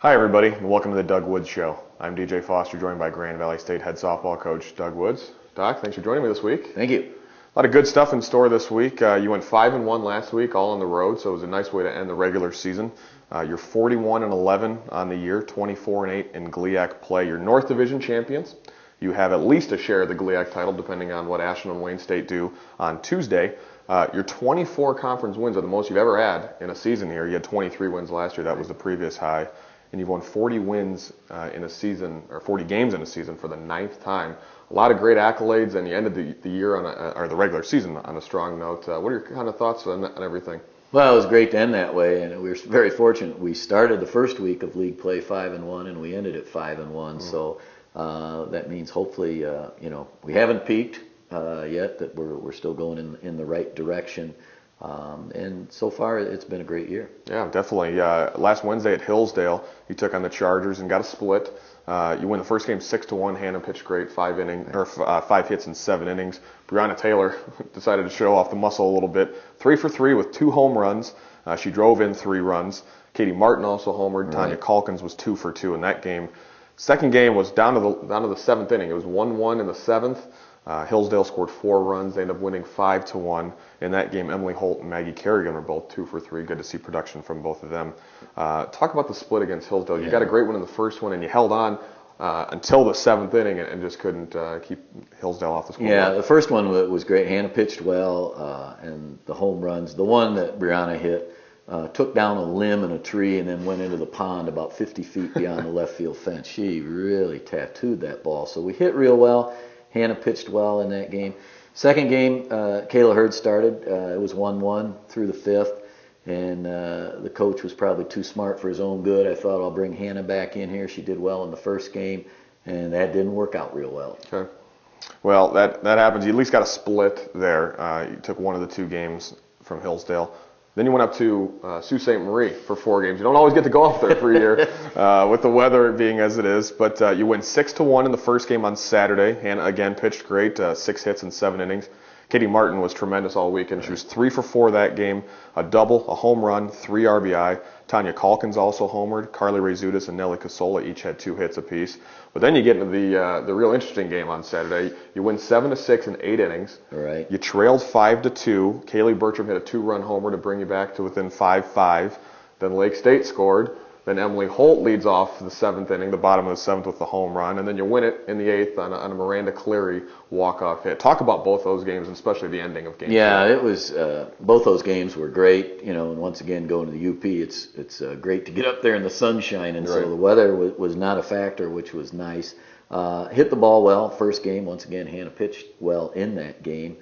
Hi everybody, and welcome to the Doug Woods Show. I'm DJ Foster, joined by Grand Valley State head softball coach Doug Woods. Doc, thanks for joining me this week. Thank you. A lot of good stuff in store this week. You went 5-1 last week, all on the road, so it was a nice way to end the regular season. You're 41-11 on the year, 24-8 in GLIAC play. You're North Division champions. You have at least a share of the GLIAC title, depending on what Ashland and Wayne State do on Tuesday. Your 24 conference wins are the most you've ever had in a season here. You had 23 wins last year. That was the previous high. And you've won 40 wins in a season, or 40 games in a season for the 9th time. A lot of great accolades, and you ended the year or the regular season on a strong note. What are your kind of thoughts on everything? Well, it was great to end that way, and we were very fortunate. We started the first week of league play 5-1, and we ended at 5-1. So that means hopefully, we haven't peaked yet. That we're still going in the right direction. And so far, it's been a great year. Yeah, definitely. Last Wednesday at Hillsdale, you took on the Chargers and got a split. You win the first game 6-1. Hannah pitched great, 5 hits in 7 innings. Brianna Taylor decided to show off the muscle a little bit. 3 for 3 with 2 home runs. She drove in 3 runs. Katie Martin also homered. Right. Tanya Calkins was 2 for 2 in that game. Second game was down to the 7th inning. It was 1-1 in the 7th. Hillsdale scored 4 runs. They ended up winning 5-1. In that game, Emily Holt and Maggie Kerrigan were both 2 for 3. Good to see production from both of them. Talk about the split against Hillsdale. You got a great one in the first one, and you held on until the 7th inning and just couldn't keep Hillsdale off the scoreboard. Yeah, the first one was great. Hannah pitched well, and the home runs. The one that Brianna hit took down a limb and a tree and then went into the pond about 50 feet beyond the left field fence. She really tattooed that ball. So we hit real well. Hannah pitched well in that game. Second game, Kayla Hurd started. It was 1-1 through the 5th, and the coach was probably too smart for his own good. I thought, I'll bring Hannah back in here. She did well in the first game, and that didn't work out real well. Okay. Well, that happens. You at least got a split there. You took one of the 2 games from Hillsdale. Then you went up to Sault Ste. Marie for 4 games. You don't always get to go up there every year with the weather being as it is. But you win 6-1 in the first game on Saturday. Hannah, again, pitched great, 6 hits in 7 innings. Katie Martin was tremendous all weekend. She was 3 for 4 that game, a double, a home run, 3 RBI. Tanya Calkins also homered. Carly Rezutis and Nelly Casola each had 2 hits apiece. But then you get into the real interesting game on Saturday. You win 7-6 in 8 innings. Right. You trailed 5-2. Kaylee Bertram hit a 2-run homer to bring you back to within 5-5. Then Lake State scored. Then Emily Holt leads off the 7th inning, the bottom of the 7th with the home run, and then you win it in the 8th on a Miranda Cleary walk-off hit. Talk about both those games, and especially the ending of game 2. Yeah, it was. Both those games were great. And once again, going to the UP, it's great to get up there in the sunshine, and so the weather was not a factor, which was nice. Hit the ball well. First game, once again, Hannah pitched well in that game.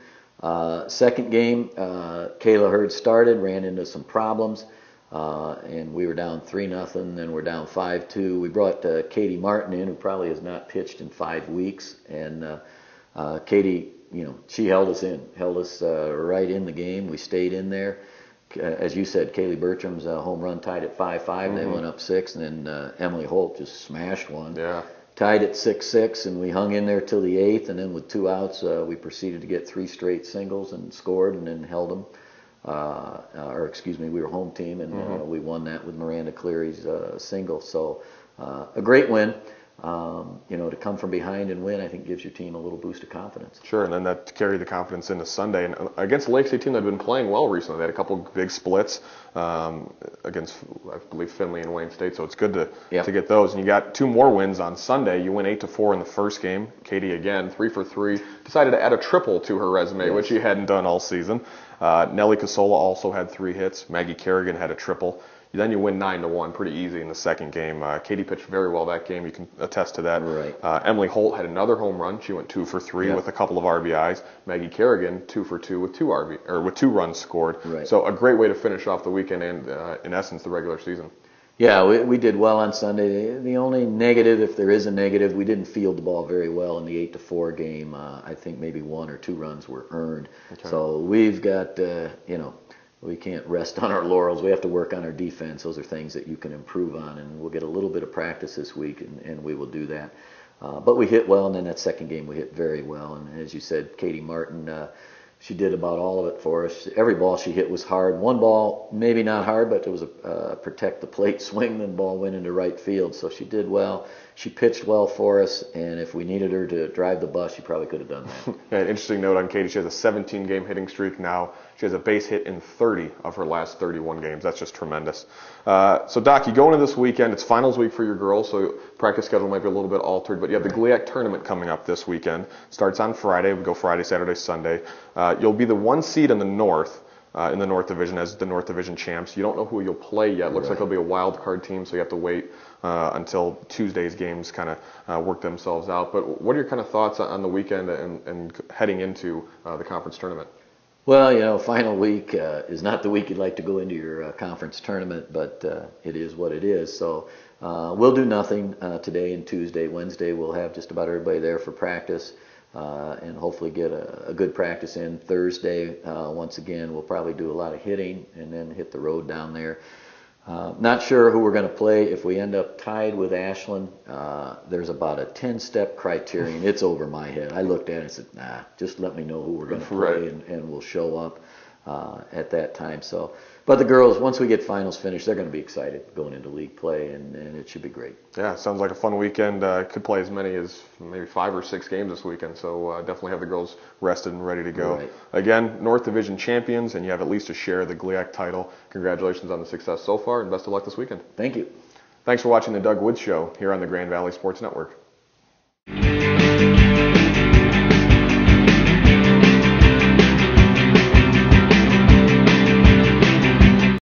Second game, Kayla Hurd started, ran into some problems. And we were down 3-0, then we're down 5-2. We brought Katie Martin in, who probably has not pitched in 5 weeks, and Katie, she held us right in the game. We stayed in there. As you said, Kaylee Bertram's home run tied at 5-5. Mm-hmm. They went up 6, and then Emily Holt just smashed one. Yeah. Tied at 6-6, and we hung in there till the 8th, and then with 2 outs, we proceeded to get 3 straight singles and scored, and then held them. We were home team, and we won that with Miranda Cleary's single. So a great win. To come from behind and win, I think gives your team a little boost of confidence. Sure, and then that carried the confidence into Sunday. And against the Lake State team that had been playing well recently, they had a couple big splits against, I believe, Findlay and Wayne State. So it's good to get those. And you got 2 more wins on Sunday. You win 8-4 in the first game. Katie again, 3 for 3. Decided to add a triple to her resume, which she hadn't done all season. Nelly Casola also had 3 hits. Maggie Kerrigan had a triple. Then you win 9-1, pretty easy in the second game. Katie pitched very well that game. You can attest to that. Right. Emily Holt had another home run. She went 2 for 3 with a couple of RBIs. Maggie Kerrigan 2 for 2 with 2 runs scored. Right. So a great way to finish off the weekend and, in essence, the regular season. Yeah, we did well on Sunday. The only negative, if there is a negative, we didn't field the ball very well in the 8-4 game. I think maybe 1 or 2 runs were earned. Okay. So we've got, we can't rest on our laurels. We have to work on our defense. Those are things that you can improve on, and we'll get a little bit of practice this week, and we will do that. But we hit well, and then that second game we hit very well. And as you said, Katie Martin She did about all of it for us. Every ball she hit was hard. One ball, maybe not hard, but it was a protect the plate swing. The ball went into right field, so she did well. She pitched well for us, and if we needed her to drive the bus, she probably could have done that. Yeah, an interesting note on Katie, she has a 17-game hitting streak now. She has a base hit in 30 of her last 31 games. That's just tremendous. So, Doc, you go into this weekend. It's finals week for your girls, so practice schedule might be a little bit altered, but you have the GLIAC Tournament coming up this weekend. Starts on Friday. We go Friday, Saturday, Sunday. You'll be the 1 seed in the North Division as the North Division champs. You don't know who you'll play yet. Looks like it'll be a wild card team, so you have to wait until Tuesday's games kind of work themselves out. But what are your kind of thoughts on the weekend and heading into the conference tournament? Well, final week is not the week you'd like to go into your conference tournament, but it is what it is. So we'll do nothing today and Tuesday. Wednesday we'll have just about everybody there for practice and hopefully get a good practice in. Thursday, once again, we'll probably do a lot of hitting and then hit the road down there. Not sure who we're going to play. If we end up tied with Ashland, there's about a 10-step criterion. It's over my head. I looked at it and said, nah, just let me know who we're going to play, and we'll show up at that time. So, but the girls, once we get finals finished, they're going to be excited going into league play, and it should be great. Yeah, sounds like a fun weekend. Could play as many as maybe 5 or 6 games this weekend, so definitely have the girls rested and ready to go. Right. Again, North Division champions, and you have at least a share of the GLIAC title. Congratulations on the success so far, and best of luck this weekend. Thank you. Thanks for watching the Doug Woods Show here on the Grand Valley Sports Network.